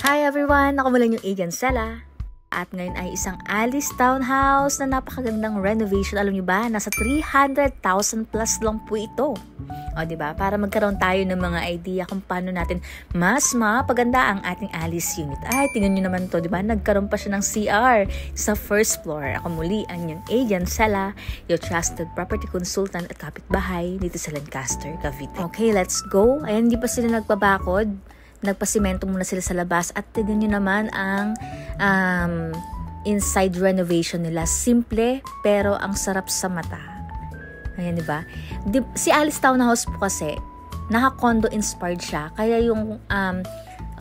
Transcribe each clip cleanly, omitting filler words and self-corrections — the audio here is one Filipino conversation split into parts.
Hi everyone! Ako mula yung Agent Sela. At ngayon ay isang Alice Townhouse na napakagandang renovation. Alam niyo ba, nasa 300,000 plus lang po ito. O diba? Para magkaroon tayo ng mga idea kung paano natin mas mapaganda ang ating Alice unit. Ay, tingnan niyo naman to, diba? Nagkaroon pa siya ng CR sa first floor. Ako muli ang yung Agent Sela, your trusted property consultant at kapitbahay dito sa Lancaster, Cavite. Okay, let's go. Ayan, hindi pa sila nagpabakod. Nagpasimento muna sila sa labas at tignan nyo naman ang inside renovation nila. Simple pero ang sarap sa mata. Ayan, diba? Si Alice Townhouse po kasi naka-condo inspired siya. Kaya yung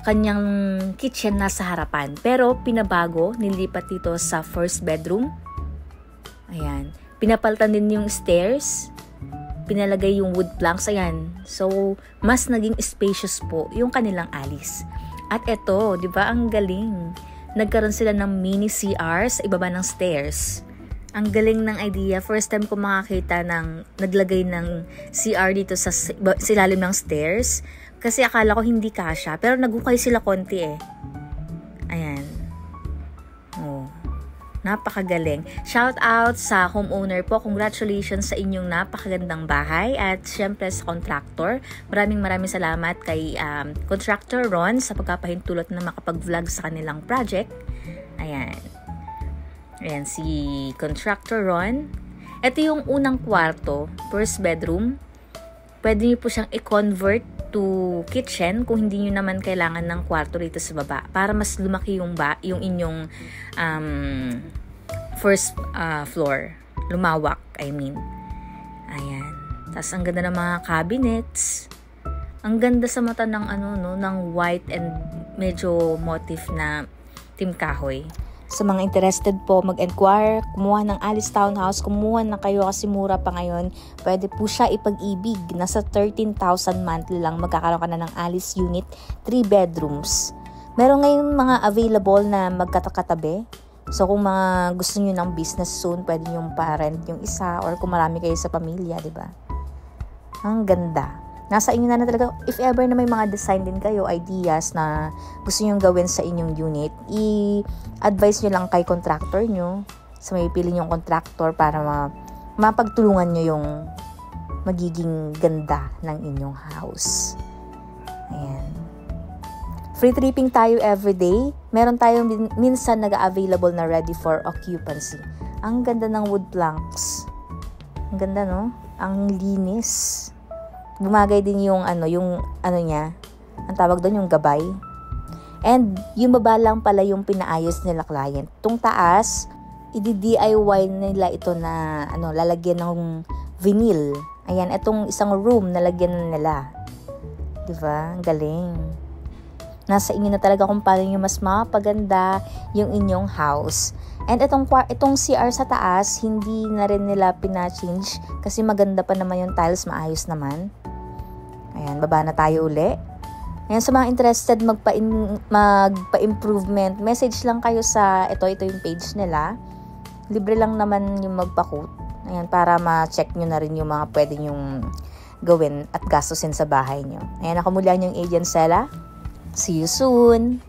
kanyang kitchen nasa harapan. Pero pinabago, nilipat dito sa first bedroom. Ayan. Pinapalitan din yung stairs. Pinalagay yung wood planks, ayan. So, mas naging spacious po yung kanilang Alice. At eto, di ba, ang galing. Nagkaroon sila ng mini CR sa ibaba ng stairs. Ang galing ng idea. First time ko makakita ng naglagay ng CR dito sa ilalim ng stairs. Kasi akala ko hindi kasya. Pero nagukay sila konti eh. Ayan. Oh. Napakagaling. Shout out sa homeowner po. Congratulations sa inyong napakagandang bahay at syempre sa contractor. Maraming salamat kay Contractor Ron sa pagpapahintulot na makapag-vlog sa kanilang project. Ayan. Ayan si Contractor Ron. Ito yung unang kwarto, first bedroom. Pwede niyo po siyang i-convert to kitchen kung hindi nyo naman kailangan ng kwarto rito sa baba para mas lumaki yung inyong first floor. Lumawak, I mean. Ayan. Tapos ang ganda ng mga cabinets. Ang ganda sa mata ng ng white and medyo motif na team kahoy. Sa mga interested po mag-enquire, kumuha ng Alice Townhouse, kumuha na kayo kasi mura pa ngayon. Pwede po siya ipag-ibig. Nasa 13,000 monthly lang magkakaroon ka na ng Alice unit, 3 bedrooms. Meron ngayon mga available na magkakatabi. So kung mga gusto niyo ng business soon, pwede niyo pa-rent yung isa or kung marami kayo sa pamilya, di ba? Ang ganda. Nasa inyo na talaga, if ever na may mga design din kayo, ideas na gusto nyo gawin sa inyong unit, i-advise nyo lang kay contractor nyo, sa may pili nyong contractor para mapagtulungan nyo yung magiging ganda ng inyong house. Ayan. Free tripping tayo everyday. Meron tayong minsan nag-available na ready for occupancy. Ang ganda ng wood planks. Ang ganda, no? Ang linis. Bumagay din yung niya, ang tawag doon yung gabay. And yung baba lang pala yung pinaayos nila client. Tung taas, i-DIY nila ito na lalagyan ng vinyl. Ayan, itong isang room nalagyan nila. 'Di ba? Ang galing. Nasa inyo na talaga kung paano nyo mas mapaganda yung inyong house. And itong CR sa taas, hindi na rin nila pina-change kasi maganda pa naman yung tiles, maayos naman. Ayan, baba na tayo uli. Ayan, sa mga interested magpa-improvement, message lang kayo sa ito yung page nila. Libre lang naman yung magpa-quote. Ayan, para ma-check nyo na rin yung mga pwede nyong gawin at gastusin sa bahay nyo. Ayan, ako mula yung Agent Sela. See you soon!